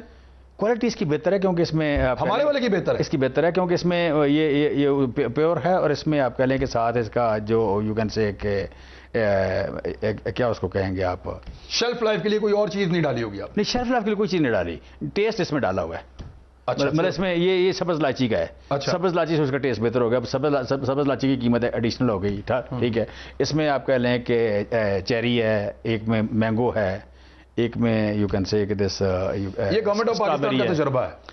کوالٹی اس کی بہتر ہے کیونکہ اس میں ہمارے والے کی بہتر ہے. اس کی بہتر ہے کیونکہ اس میں یہ پیور ہے، اور اس میں آپ کہہ لیں کہ ساتھ اس کا جو یو کین سے کہ کیا اس کو کہیں گے آپ، شیلف لائف کے لیے کوئی اور چیز نہیں ڈالی ہوگی آپ؟ نہیں، شیلف لائف کے لیے کوئی چیز نہیں ڈالی. ٹیسٹ اس میں ڈالا ہوا ہے. مطلب اس میں یہ سبز لاچی کا ہے. سبز لاچی سے اس کا ٹیسٹ بہتر ہو گیا. سبز لاچی کی قیمت ایڈیشنل ہو گئی. ٹھیک ہے. اس میں آپ کہہ لیں کہ چیری ہے، ایک میں مینگو ہے، ایک میں یو کین سے کہ دس. یہ گورنمنٹ آف پاکستان کا تجربہ ہے.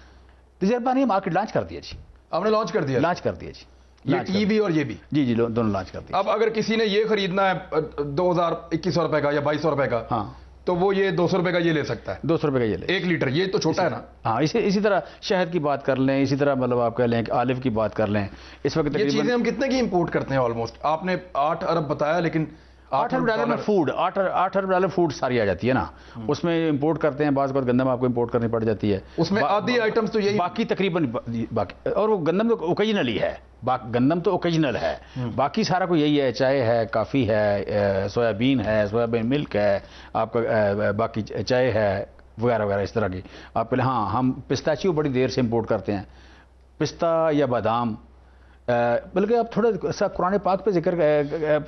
تجربہ نہیں، مارکیٹ لانچ کر دیا جی. آپ نے لانچ کر دیا؟ لانچ کر دیا جی. یہ ٹی بھی اور یہ بھی؟ جی دونوں لانچ کر دیا. اب اگر کسی نے یہ خریدنا ہے 2,021 روپے کا یا 2200 روپے کا، ہاں، تو وہ یہ 200 روپے کا یہ لے سکتا ہے. 200 روپے کا یہ لے 1 لیٹر. یہ تو چھوٹا ہے نا. ہاں، اسی طرح شہد کی بات کر لیں، اسی طرح مطلب آپ کہہ لیں کہ آلو کی بات کر لیں. اس وقت یہ چیزیں ہم کتنے کی امپورٹ کرتے ہیں؟ آلموسٹ آپ نے 8 ارب بتایا، لیکن $8 ارب میں فوڈ، $8 ارب فوڈ ساری آ جاتی ہے نا. اس میں امپورٹ کرتے ہیں. بعض اوقات گندم آپ کو امپورٹ کرنی پڑ جاتی ہے. اس میں آدھی آئٹمس تو یہی، باقی تقریباً باقی، اور وہ گندم تو اوکیجنلی ہے. گندم تو اوکیجنل ہے. باقی سارا کو یہی ہے. چائے ہے، کافی ہے، سویا بین ہے، سویا بین ملک ہے آپ کا، باقی چائے ہے وغیرہ وغیرہ اس طرح کی. آپ پہلے ہاں، ہم پستاچیو بڑی دیر سے امپورٹ کرتے ہیں. پستہ یا بادام، بلکہ آپ تھوڑا سا قرآن پاک پہ ذکر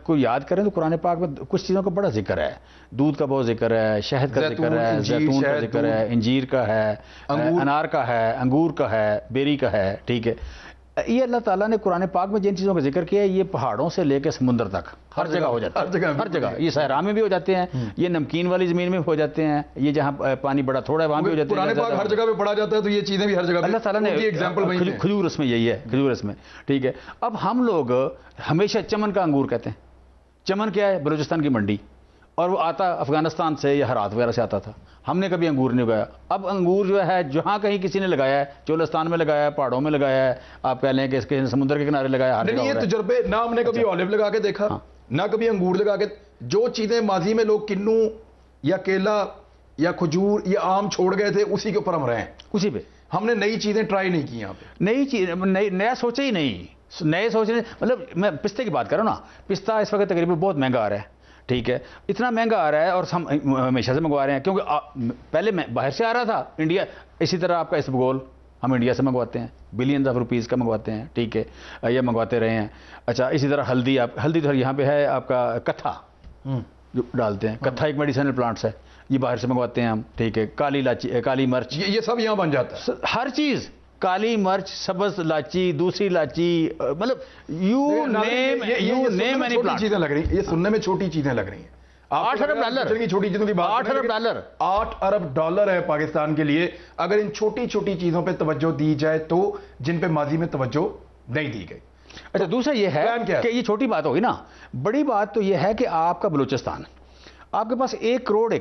کو یاد کریں تو قرآن پاک میں کچھ چیزوں کا بڑا ذکر ہے. دودھ کا بہت ذکر ہے، شہد کا ذکر ہے، زیتون کا ذکر ہے، انجیر کا ہے، انار کا ہے، انگور کا ہے، بیری کا ہے. ٹھیک ہے. یہ اللہ تعالیٰ نے قرآن پاک میں جن چیزوں کا ذکر کیا ہے، یہ پہاڑوں سے لے کے سمندر تک ہر جگہ ہو جاتا ہے. ہر جگہ. یہ صحرا میں بھی ہو جاتے ہیں، یہ نمکین والی زمین میں ہو جاتے ہیں، یہ جہاں پانی بڑا تھوڑا ہے وہاں بھی ہو جاتے ہیں. قرآن پاک ہر جگہ پہ پڑھا جاتا ہے، تو یہ چیزیں بھی ہر جگہ. اللہ تعالیٰ نے ایگزامپل کھجور اس میں یہی ہے. کھجور اس میں. ٹھیک ہے. اب ہم لوگ ہمیشہ چمن کا انگور کہتے ہیں. چمن کیا ہے؟ بلوچستان کی منڈی. اور وہ آتا افغانستان سے یا ہرات وغیرہ سے آتا تھا. ہم نے کبھی انگور نہیں اگایا. اب انگور جو ہے جہاں کہیں کسی نے لگایا ہے، چولستان میں لگایا ہے، پہاڑوں میں لگایا ہے، آپ کہہ لیں کہ اس کے سمندر کے کنارے لگایا ہے. نہیں، یہ تجربے نہ ہم نے کبھی آلیو لگا کے دیکھا، نہ کبھی انگور لگا کے. جو چیزیں ماضی میں لوگ کنو یا کیلا یا کھجور یا آم چھوڑ گئے تھے، اسی کے اوپر ہم رہے ہیں. اسی پہ ہم نے نئی چیزیں ٹرائی نہیں کی. یہاں پہ نئی چیز، نیا سوچے ہی نہیں. نئے سوچنے مطلب میں پستے کی بات کروں نا. پستہ اس وقت تقریباً بہت مہنگا آ رہا ہے. ٹھیک ہے. اتنا مہنگا آ رہا ہے اور ہم ہمیشہ سے منگوا رہے ہیں کیونکہ پہلے میں باہر سے آ رہا تھا انڈیا. اسی طرح آپ کا اسبگول ہم انڈیا سے منگواتے ہیں، بلینز آف روپیز کا منگواتے ہیں. ٹھیک ہے. یہ منگواتے رہے ہیں. اچھا، اسی طرح ہلدی. ہلدی تو یہاں پہ ہے آپ کا کتھا جو ڈالتے ہیں. کتھا ایک میڈیسنل پلانٹس ہے، یہ باہر سے منگواتے ہیں ہم. ٹھیک ہے. کالی الائچی، کالی مرچ، یہ سب یہاں بن جاتا ہے. ہر چیز. کالی مرچ، سبز لاچی، دوسری لاچی، مطلب یو نیم اینی پلانٹ. چیزیں لگ رہی ہیں. یہ سننے میں چھوٹی چیزیں لگ رہی ہیں. $8 ارب کی چھوٹی چیزوں کی بات. $8 ارب ہے پاکستان کے لیے. اگر ان چھوٹی چھوٹی چیزوں پہ توجہ دی جائے تو، جن پہ ماضی میں توجہ نہیں دی گئی. اچھا دوسرا یہ ہے کہ یہ چھوٹی بات ہوگی نا, بڑی بات تو یہ ہے کہ آپ کا بلوچستان, آپ کے پاس 1 کروڑ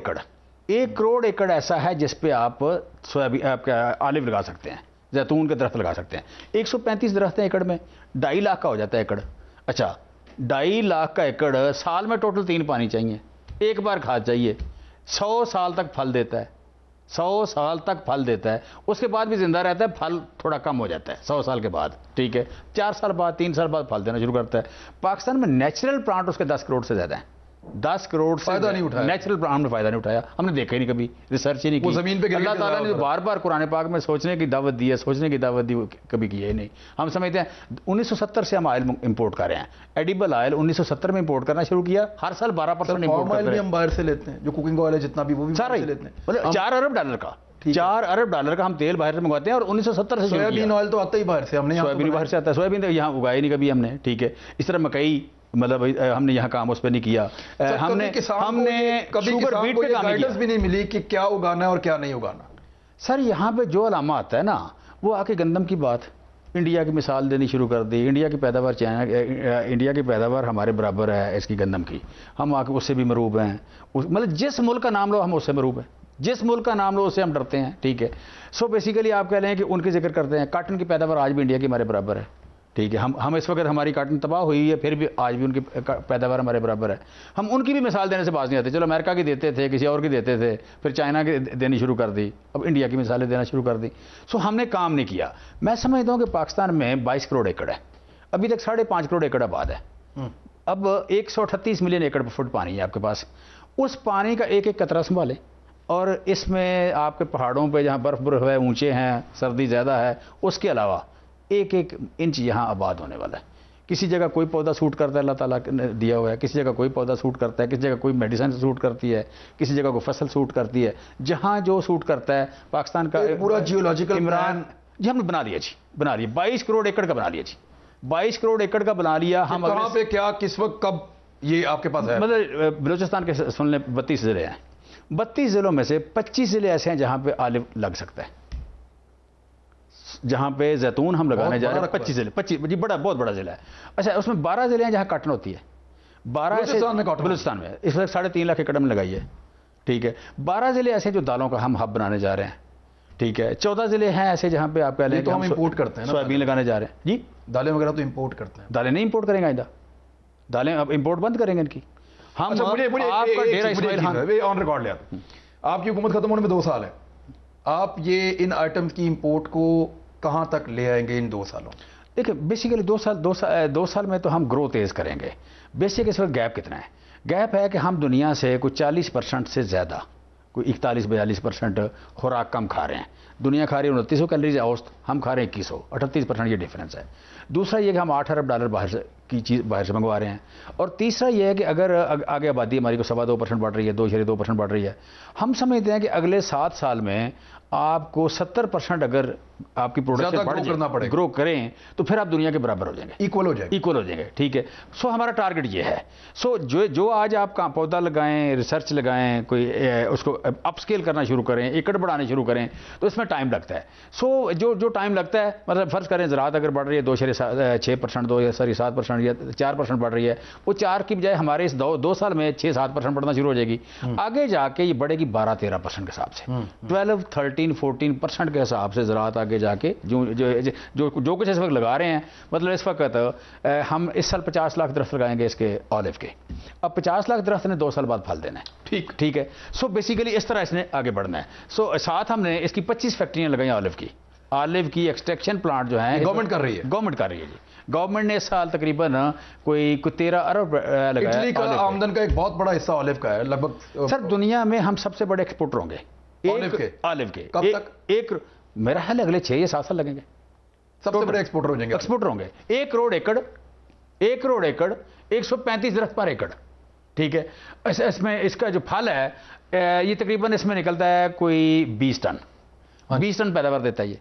ایکڑ ایسا ہے جس پہ آپ سویابین آلیو لگا سکتے ہیں, زیتون کے درخت لگا سکتے ہیں. 135 درخت ہیں ایکڑ میں, 2.5 لاکھ کا ہو جاتا ہے ایکڑ. اچھا 2.5 لاکھ کا ایکڑ, سال میں ٹوٹل 3 پانی چاہیے, ایک بار کھاد چاہیے, 100 سال تک پھل دیتا ہے, 100 سال تک پھل دیتا ہے. اس کے بعد بھی زندہ رہتا ہے, پھل تھوڑا کم ہو جاتا ہے 100 سال کے بعد, ٹھیک ہے. 4 سال بعد 3 سال بعد پھل دینا شروع کرتا ہے. پاکستان میں نیچرل پلانٹ اس کے 10 کروڑ سے زیادہ ہیں, 10 کروڑ سے فائدہ نہیں اٹھایا. نیچرل پلانٹ نے فائدہ نہیں اٹھایا, ہم نے دیکھا ہی نہیں کبھی, ریسرچ ہی نہیں کی. وہ زمین پہ اللہ تعالیٰ نے بار بار قرآن پاک میں سوچنے کی دعوت دی ہے, سوچنے کی دعوت دی, کبھی کی ہے نہیں. ہم سمجھتے ہیں 1970 سے ہم آئل امپورٹ کر رہے ہیں, ایڈیبل آئل 1970 میں امپورٹ کرنا شروع کیا, ہر سال 12% امپورٹ کرتے ہیں. ہم باہر سے لیتے ہیں, جو کوکنگ آئل ہے جتنا بھی وہ بھی باہر سے لیتے ہیں. مطلب $4 ارب کا ہم تیل باہر سے منگواتے ہیں, اور 1970 سے سویابین آئل تو آتا ہی باہر سے, ہم نے سویابین باہر سے آتا ہے, سویابین یہاں اگایا نہیں کبھی ہم نے, ٹھیک ہے. اس طرح مکئی, مطلب ہم نے یہاں کام اس پہ نہیں کیا. ہم نے شوگر بیٹ پہ کام کیا, بھی نہیں ملی کہ کیا اگانا ہے اور کیا نہیں اگانا. سر یہاں پہ جو علامہ آتا ہے نا, وہ آ کے گندم کی بات, انڈیا کی مثال دینی شروع کر دی. انڈیا کی پیداوار انڈیا کی پیداوار ہمارے برابر ہے اس کی گندم کی, ہم آ کے اس سے بھی مروب ہیں. مطلب جس ملک کا نام لو ہم اس سے مروب ہیں, جس ملک کا نام لو اس سے ہم ڈرتے ہیں, ٹھیک ہے. سو بیسیکلی آپ کہہ رہے ہیں کہ ان کی ذکر کرتے ہیں. کاٹن کی پیداوار آج بھی انڈیا کی ہمارے برابر ہے, ٹھیک ہے. ہم اس وقت ہماری کاٹن تباہ ہوئی ہے, پھر بھی آج بھی ان کی پیداوار ہمارے برابر ہے. ہم ان کی بھی مثال دینے سے باز نہیں آتے. چلو امریکہ کی دیتے تھے, کسی اور کی دیتے تھے, پھر چائنا کی دینی شروع کر دی, اب انڈیا کی مثالیں دینا شروع کر دی. سو ہم نے کام نہیں کیا. میں سمجھتا ہوں کہ پاکستان میں 22 کروڑ ایکڑ ہے, ابھی تک 5.5 کروڑ ایکڑ آباد ہے. اب 138 ملین ایکڑ فٹ پانی ہے آپ کے پاس. اس پانی کا ایک ایک قطرہ سنبھالیں, اور اس میں آپ کے پہاڑوں پہ جہاں برف ہے, اونچے ہیں, سردی زیادہ ہے, اس کے علاوہ 1 انچ یہاں آباد ہونے والا ہے. کسی جگہ کوئی پودا سوٹ کرتا ہے, اللہ تعالیٰ نے دیا ہوا ہے, کسی جگہ کوئی پودا سوٹ کرتا ہے, کسی جگہ کوئی میڈیسن سوٹ کرتی ہے, کسی جگہ کوئی فصل سوٹ کرتی ہے. جہاں جو سوٹ کرتا ہے پاکستان کا پورا جیولوجیکل عمران جی ہم نے بنا لیا, 22 کروڑ ایکڑ کا بنا لیا, 22 کروڑ ایکڑ کا بنا لیا. ہم کہاں پہ کیا کس وقت کب یہ آپ کے پاس ہے؟ مطلب بلوچستان کے سن لیں 32 ضلع ہیں, 32 ضلعوں میں سے 25 ضلع ایسے ہیں جہاں پہ آلیو لگ سکتا ہے, جہاں پہ زیتون ہم لگانے جا رہے ہیں. 25 ضلع, 25 جی بہت بڑا ضلع ہے. اچھا اس میں 12 ضلع ہیں جہاں کاٹن ہوتی ہے. 12 بلوچستان میں اس وقت 3.5 لاکھ ایکڑ میں لگائی ہے, ٹھیک ہے. 12 ضلع ایسے جو دالوں کا ہم ہب بنانے جا رہے ہیں, ٹھیک ہے. 14 ضلع ہیں ایسے جہاں پہ آپ کہہ لیں کہ ہم امپورٹ کرتے ہیں, سویابین لگانے جا رہے ہیں. جی دالیں وغیرہ تو امپورٹ کرتے ہیں. دالیں نہیں امپورٹ کریں گے آئندہ, دالیں اب امپورٹ بند کریں گے ان کی. ہم آپ کا ڈیرہ اسماعیل خان آن ریکارڈ لیا, آپ کی حکومت ختم ہونے میں 2 سال ہے, آپ یہ ان آئٹم کی امپورٹ کو کہاں تک لے آئیں گے ان 2 سالوں؟ دیکھیں بیسیکلی 2 سال میں تو ہم گرو تیز کریں گے. بیسک اس وقت گیپ کتنا ہے؟ گیپ ہے کہ ہم دنیا سے کوئی 40% سے زیادہ, کوئی 41-42% خوراک کم کھا رہے ہیں. دنیا کھا رہی ہے 2900 کیلریز اوسط, ہم کھا رہے ہیں 2100, 38% یہ ڈفرینس ہے. دوسرا یہ کہ ہم $8 ارب باہر سے منگوا رہے ہیں. اور تیسرا یہ ہے کہ اگر آگے آبادی ہماری کو 2.25% بڑھ رہی ہے, 2.2% بڑھ رہی ہے, ہم سمجھتے ہیں کہ اگلے 7 سال میں آپ کو 70% اگر آپ کی پروڈکشن بڑھ جائے, گرو کریں, تو پھر آپ دنیا کے برابر ہو جائیں گے, ایکول ہو جائیں گے, ٹھیک ہے. سو ہمارا ٹارگٹ یہ ہے. سو جو آج آپ کا پودا لگائیں, ریسرچ لگائیں, کوئی اس کو اپ اسکیل کرنا شروع کریں, ایکڑ بڑھانے شروع کریں, تو اس میں ٹائم لگتا ہے. سو جو ٹائم لگتا ہے, مطلب فرض کریں زراعت اگر بڑھ رہی ہے 2.6%, 7% یا 4% بڑھ رہی ہے, وہ 4 کی بجائے ہمارے اس 2 سال میں 6-7% بڑھنا شروع ہو جائے گی. آگے جا کے یہ بڑھے گی 12-13% کے حساب سے, 12-13-14% کے حساب سے زراعت آگے جا کے جو کچھ اس وقت لگا رہے ہیں. مطلب اس وقت ہم اس سال 50 لاکھ درخت لگائیں گے اس کے آلیو کے. اب 50 لاکھ درخت نے 2 سال بعد پھل دینا ہے, ٹھیک ہے. سو بیسیکلی اس طرح اس نے آگے بڑھنا ہے. سو ساتھ ہم نے اس کی 25 فیکٹریاں لگائی آلیو کی ایکسٹریکشن پلانٹ جو ہیں گورنمنٹ کر رہی ہے. جی گورنمنٹ نے اس سال تقریباً کوئی 13 ارب لگایا. اٹلی کا آمدن کا ایک بہت بڑا حصہ آلیو کا ہے, لگ بھگ. سر دنیا میں ہم سب سے بڑے ایکسپورٹر ہوں گے آلیو کے. کب تک؟ میرا خیال اگلے 6 یا 7 سال لگیں گے, سب سے بڑے ایکسپورٹر ہوں گے. 1 کروڑ ایکڑ 135 درخت پر ایکڑ, ٹھیک ہے. اس میں اس کا جو پھل ہے یہ تقریباً اس میں نکلتا ہے کوئی 20 ٹن پیداوار دیتا ہے یہ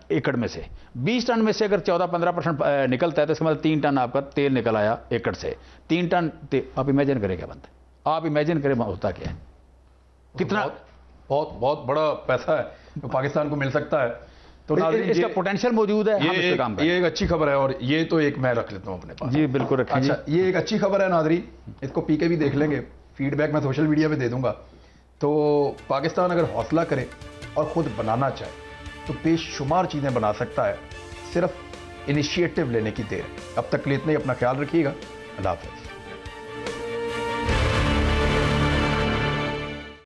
ایکڑ میں سے. 20 ٹن میں سے اگر 14-15% نکلتا ہے تو اس کے مطلب 3 ٹن آپ کا تیل نکل آیا ایکڑ سے. 3 ٹن آپ امیجن کریں کیا بنتا ہے, آپ امیجن کریں ہوتا کیا ہے, کتنا بہت بڑا پیسہ ہے جو پاکستان کو مل سکتا ہے. تو ناظرین اس کا پوٹینشیل موجود ہے, ہم اس پہ کام کریں. یہ ایک اچھی خبر ہے, اور یہ تو ایک میں رکھ لیتا ہوں اپنے پاس. جی بالکل رکھیں. اچھا, یہ ایک اچھی خبر ہے ناظرین, اس کو پی کے بھی دیکھ لیں گے, فیڈ بیک میں سوشل میڈیا پہ دے دوں گا. تو پاکستان اگر حوصلہ کرے اور خود بنانا چاہے تو بے شمار چیزیں بنا سکتا ہے, صرف انیشیٹو لینے کی دیر ہے. اب تک کے لیے اتنا ہی, اپنا خیال رکھیے گا. اللہ حافظ.